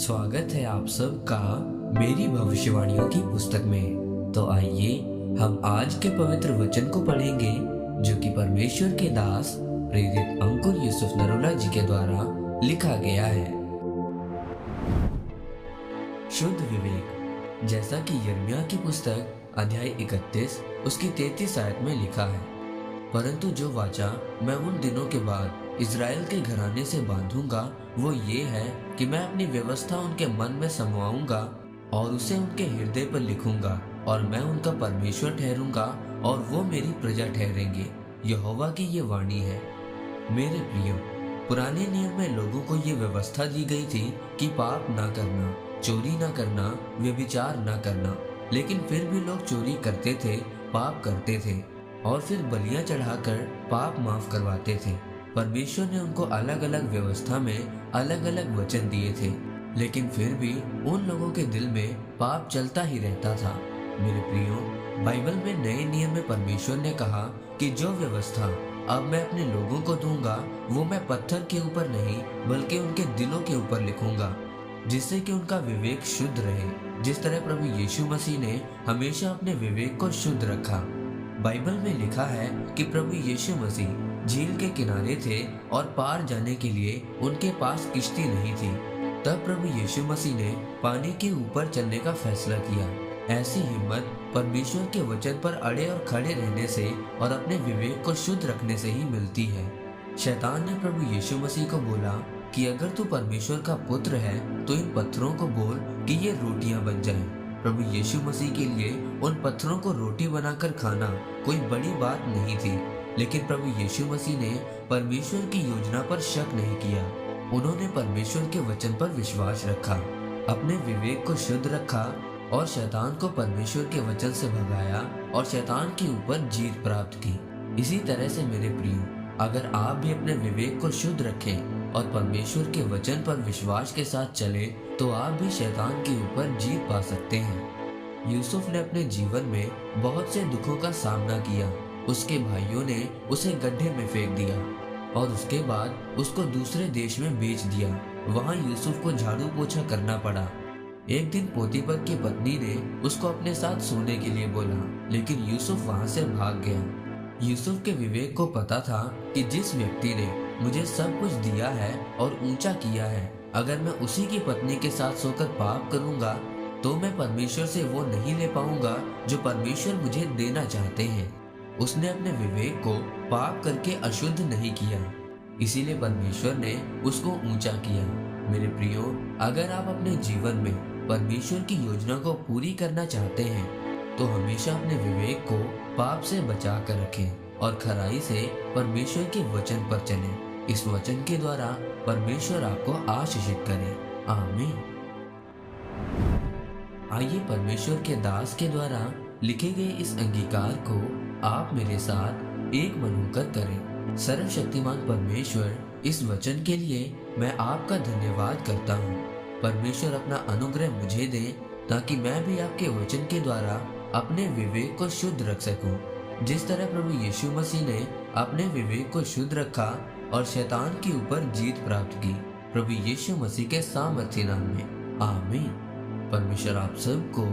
स्वागत है आप सबका मेरी भविष्यवाणियों की पुस्तक में। तो आइए हम आज के पवित्र वचन को पढ़ेंगे जो कि परमेश्वर के दास प्रेरित अंकुर यूसुफ नरोला जी के द्वारा लिखा गया है। शुद्ध विवेक, जैसा कि यिर्मयाह की पुस्तक अध्याय 31 उसकी 33 आयत में लिखा है, परंतु जो वाचा मैं उन दिनों के बाद इज़राइल के घराने से बांधूंगा वो ये है कि मैं अपनी व्यवस्था उनके मन में समाऊंगा और उसे उनके हृदय पर लिखूंगा और मैं उनका परमेश्वर ठहरूंगा और वो मेरी प्रजा ठहरेंगे। यहोवा की ये वाणी है। मेरे प्रियो, पुराने नियम में लोगों को ये व्यवस्था दी गई थी कि पाप ना करना, चोरी ना करना, व्यभिचार ना करना, लेकिन फिर भी लोग चोरी करते थे, पाप करते थे और फिर बलियां चढ़ाकर पाप माफ करवाते थे। परमेश्वर ने उनको अलग अलग व्यवस्था में अलग अलग वचन दिए थे, लेकिन फिर भी उन लोगों के दिल में पाप चलता ही रहता था। मेरे प्रियो, बाइबल में नए नियम में परमेश्वर ने कहा कि जो व्यवस्था अब मैं अपने लोगों को दूंगा वो मैं पत्थर के ऊपर नहीं बल्कि उनके दिलों के ऊपर लिखूंगा, जिससे कि उनका विवेक शुद्ध रहे, जिस तरह प्रभु यीशु मसीह ने हमेशा अपने विवेक को शुद्ध रखा। बाइबल में लिखा है कि प्रभु यीशु मसीह झील के किनारे थे और पार जाने के लिए उनके पास किश्ती नहीं थी। तब प्रभु यीशु मसीह ने पानी के ऊपर चलने का फैसला किया। ऐसी हिम्मत परमेश्वर के वचन पर अड़े और खड़े रहने से और अपने विवेक को शुद्ध रखने से ही मिलती है। शैतान ने प्रभु यीशु मसीह को बोला कि अगर तू परमेश्वर का पुत्र है तो इन पत्थरों को बोल कि ये रोटियां बन जाएं। प्रभु यीशु मसीह के लिए उन पत्थरों को रोटी बनाकर खाना कोई बड़ी बात नहीं थी, लेकिन प्रभु यीशु मसीह ने परमेश्वर की योजना पर शक नहीं किया। उन्होंने परमेश्वर के वचन पर विश्वास रखा, अपने विवेक को शुद्ध रखा और शैतान को परमेश्वर के वचन से भगाया और शैतान के ऊपर जीत प्राप्त की। इसी तरह से मेरे प्रियो, अगर आप भी अपने विवेक को शुद्ध रखें और परमेश्वर के वचन पर विश्वास के साथ चले तो आप भी शैतान के ऊपर जीत पा सकते हैं। यूसुफ ने अपने जीवन में बहुत से दुखों का सामना किया। उसके भाइयों ने उसे गड्ढे में फेंक दिया और उसके बाद उसको दूसरे देश में बेच दिया। वहां यूसुफ को झाड़ू पोछा करना पड़ा। एक दिन पोतीफर की पत्नी ने उसको अपने साथ सोने के लिए बोला, लेकिन यूसुफ वहां से भाग गया। यूसुफ के विवेक को पता था कि जिस व्यक्ति ने मुझे सब कुछ दिया है और ऊंचा किया है, अगर मैं उसी की पत्नी के साथ सोकर पाप करूंगा तो मैं परमेश्वर से वो नहीं ले पाऊंगा जो परमेश्वर मुझे देना चाहते हैं। उसने अपने विवेक को पाप करके अशुद्ध नहीं किया, इसीलिए परमेश्वर ने उसको ऊंचा किया। मेरे प्रियो, अगर आप अपने जीवन में परमेश्वर की योजना को पूरी करना चाहते हैं तो हमेशा अपने विवेक को पाप से बचा कर रखें और खराई से परमेश्वर के वचन पर चलें। इस वचन के द्वारा परमेश्वर आपको आशीषित करे। आमीन। आइए परमेश्वर के दास के द्वारा लिखे गए इस अंगीकार को आप मेरे साथ एक मन होकर करें। सर्वशक्तिमान परमेश्वर, इस वचन के लिए मैं आपका धन्यवाद करता हूँ। परमेश्वर अपना अनुग्रह मुझे दे ताकि मैं भी आपके वचन के द्वारा अपने विवेक को शुद्ध रख सकूं। जिस तरह प्रभु यीशु मसीह ने अपने विवेक को शुद्ध रखा और शैतान के ऊपर जीत प्राप्त की, प्रभु यीशु मसीह के सामर्थ्य नाम में। आमीन। परमेश्वर आप सबको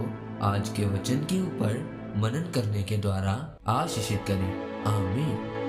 आज के वचन के ऊपर मनन करने के द्वारा आशीषित करें। आमीन।